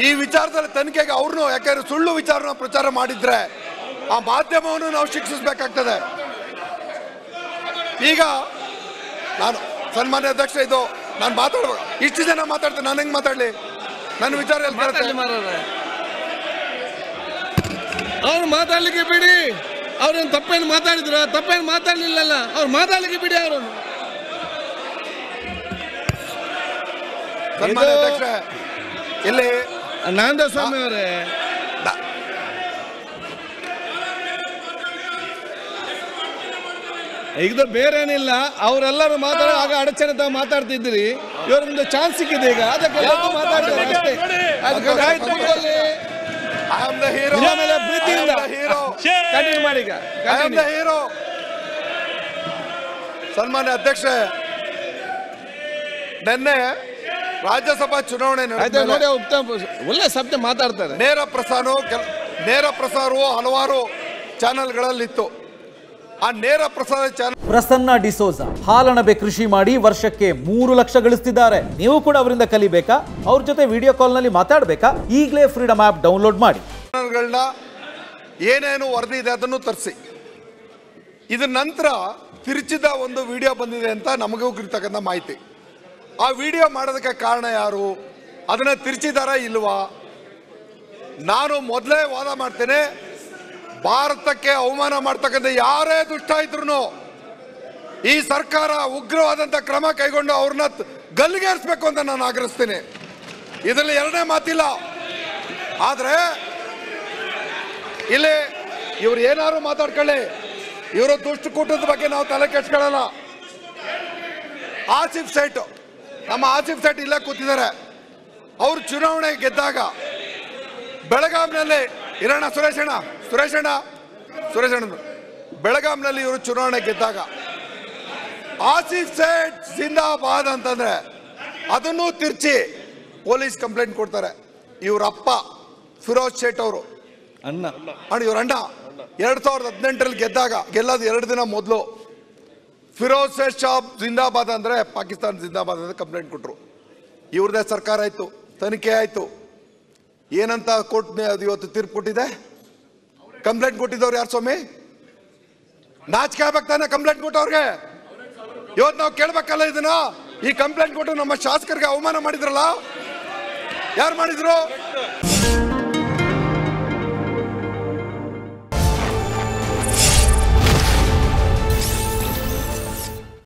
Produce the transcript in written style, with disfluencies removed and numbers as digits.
ಈ ವಿಚಾರದಲ್ಲಿ ತನಿಖೆಗೆ ಅವ್ರನ್ನು ಯಾಕಂದ್ರೆ ಸುಳ್ಳು ವಿಚಾರನ ಪ್ರಚಾರ ಮಾಡಿದ್ರೆ ಆ ಮಾಧ್ಯಮವನ್ನು ನಾವು ಶಿಕ್ಷಿಸಬೇಕಾಗ್ತದೆ. ಈಗ ನಾನು ಸನ್ಮಾನ್ಯ ಅಧ್ಯಕ್ಷ, ಇದು ನಾನು ಮಾತಾಡ್ಬೇಕು, ಇಷ್ಟು ಜನ ಮಾತಾಡ್ತೇನೆ, ನಾನು ಹೆಂಗ್ ಮಾತಾಡ್ಲಿ? ನನ್ನ ವಿಚಾರ ಅವ್ರು ಮಾತಾಡ್ಲಿಕ್ಕೆ ಬಿಡಿ. ಅವ್ರೇನು ತಪ್ಪೇನು ಮಾತಾಡಿದ್ರು? ತಪ್ಪೇನು ಮಾತಾಡ್ಲಿಲ್ಲಲ್ಲ, ಅವ್ರು ಮಾತಾಡ್ಲಿಕ್ಕೆ ಬಿಡಿ. ಅವರನ್ನು ಸನ್ಮಾನ್ಯ ಅಧ್ಯಕ್ಷ ಇಲ್ಲಿ ನಾಂದ ಸ್ವಾಮಿ ಅವರೇ, ಈಗ ಬೇರೇನಿಲ್ಲ, ಅವರೆಲ್ಲರೂ ಮಾತಾಡೋ ಆಗ ಅಡಚಣೆ ತಾವು ಮಾತಾಡ್ತಿದ್ರಿ, ಇವ್ರೊಂದು ಚಾನ್ಸ್ ಸಿಕ್ಕಿದೆ ಈಗ, ಅದಕ್ಕೆ ಮಾತಾಡ್ತಾರೆ ಅಷ್ಟೇ. ಪ್ರೀತಿಯಿಂದ ಕಂಟಿನ್ಯೂ ಮಾಡಿ. ಈಗ ಹೀರೋ ಸನ್ಮಾನ್ಯ ಅಧ್ಯಕ್ಷ, ನಿನ್ನೆ ರಾಜ್ಯಸಭಾ ಚುನಾವಣೆ ನೋಡಿ, ಒಳ್ಳೆ ಶಬ್ದ ಮಾತಾಡ್ತಾರೆ. ನೇರ ಪ್ರಸಾರವು ಹಲವಾರು ಚಾನೆಲ್ಗಳಲ್ಲಿತ್ತು. ಆ ನೇರ ಪ್ರಸಾರ ಚಾನೆಲ್ ಪ್ರಸನ್ನ ಡಿಸೋಜ ಹಾಲಣಬೆ ಕೃಷಿ ಮಾಡಿ ವರ್ಷಕ್ಕೆ 3 ಲಕ್ಷ ಗಳಿಸ್ತಿದ್ದಾರೆ. ನೀವು ಕೂಡ ಅವರಿಂದ ಕಲಿಬೇಕಾ? ಅವ್ರ ಜೊತೆ ವಿಡಿಯೋ ಕಾಲ್ ನಲ್ಲಿ ಮಾತಾಡಬೇಕಾ? ಈಗಲೇ ಫ್ರೀಡಮ್ ಆಪ್ ಡೌನ್ಲೋಡ್ ಮಾಡಿ. ಚಾನೆಲ್ಗಳನ್ನ ಏನೇನು ವರದಿ ಇದೆ ಅದನ್ನು ತರಿಸಿ. ಇದ್ರ ನಂತರ ತಿರುಚಿದ ಒಂದು ವಿಡಿಯೋ ಬಂದಿದೆ ಅಂತ ನಮಗೂ ಇರ್ತಕ್ಕಂಥ ಮಾಹಿತಿ. ಆ ವಿಡಿಯೋ ಮಾಡೋದಕ್ಕೆ ಕಾರಣ ಯಾರು? ಅದನ್ನ ತಿರುಚಿದಾರ ಇಲ್ವಾ? ನಾನು ಮೊದಲೇ ವಾದ ಮಾಡ್ತೇನೆ, ಭಾರತಕ್ಕೆ ಅವಮಾನ ಮಾಡ್ತಕ್ಕಂಥ ಯಾರೇ ದುಷ್ಟ ಇದ್ರು ಈ ಸರ್ಕಾರ ಉಗ್ರವಾದಂಥ ಕ್ರಮ ಕೈಗೊಂಡು ಅವ್ರನ್ನ ಗಲ್ಲಿಗೇರಿಸಬೇಕು ಅಂತ ನಾನು ಆಗ್ರಹಿಸ್ತೇನೆ. ಇದರಲ್ಲಿ ಎರಡನೇ ಮಾತಿಲ್ಲ. ಆದರೆ ಇಲ್ಲಿ ಇವ್ರು ಏನಾದ್ರು ಮಾತಾಡ್ಕೊಳ್ಳಿ, ಇವರು ದುಷ್ಟಕೂಟದ ಬಗ್ಗೆ ನಾವು ತಲೆ ಕೆಡ್ಸ್ಕೊಳ್ಳಲ್ಲ. ಆಸಿಫ್ ಸೇಠ್, ನಮ್ಮ ಆಸಿಫ್ ಸೇಠ್ ಇಲ್ಲೇ ಕೂತಿದ್ದಾರೆ. ಅವರು ಚುನಾವಣೆ ಗೆದ್ದಾಗ ಬೆಳಗಾಂನಲ್ಲಿ ಇರೋಣ ಸುರೇಶಣ್ಣ ಬೆಳಗಾಂನಲ್ಲಿ ಇವರು ಚುನಾವಣೆ ಗೆದ್ದಾಗ ಆಸಿಫ್ ಸೇಠ್ ಜಿಂದಾಬಾದ್ ಅಂತಂದ್ರೆ ಅದನ್ನು ತಿರ್ಚಿ ಪೊಲೀಸ್ ಕಂಪ್ಲೇಂಟ್ ಕೊಡ್ತಾರೆ. ಇವ್ರ ಅಪ್ಪ ಫಿರೋಜ್ ಶೇಟ್ ಅವರು ಇವ್ರ ಅಣ್ಣ 2018ರಲ್ಲಿ ಗೆಲ್ಲೋದು 2 ದಿನ ಮೊದಲು ಫಿರೋಜ್ ಶೇಟ್ ಶಾಬ್ ಜಿಂದಾಬಾದ್ ಅಂದ್ರೆ ಪಾಕಿಸ್ತಾನ ಜಿಂದಾಬಾದ್ ಅಂತ ಕಂಪ್ಲೇಂಟ್ ಕೊಟ್ರು. ಇವ್ರದೇ ಸರ್ಕಾರ ಆಯ್ತು, ತನಿಖೆ ಆಯ್ತು. ಏನಂತ ಕೋರ್ಟ್ ಅದು ಇವತ್ತು ತೀರ್ಪು ಕೊಟ್ಟಿದೆ? ಕಂಪ್ಲೇಂಟ್ ಕೊಟ್ಟಿದ್ದವ್ರು ಯಾರು ಸ್ವಾಮಿ? ನಾಚಿಕೆ ಆಗ್ಬೇಕು ತಾನೆ ಕಂಪ್ಲೇಂಟ್ ಕೊಟ್ಟವ್ರಿಗೆ? ಇವತ್ತು ನಾವು ಕೇಳ್ಬೇಕಲ್ಲ ಇದನ್ನ. ಈ ಕಂಪ್ಲೇಂಟ್ ಕೊಟ್ಟು ನಮ್ಮ ಶಾಸಕರಿಗೆ ಅವಮಾನ ಮಾಡಿದ್ರಲ್ಲ, ಯಾರು ಮಾಡಿದ್ರು?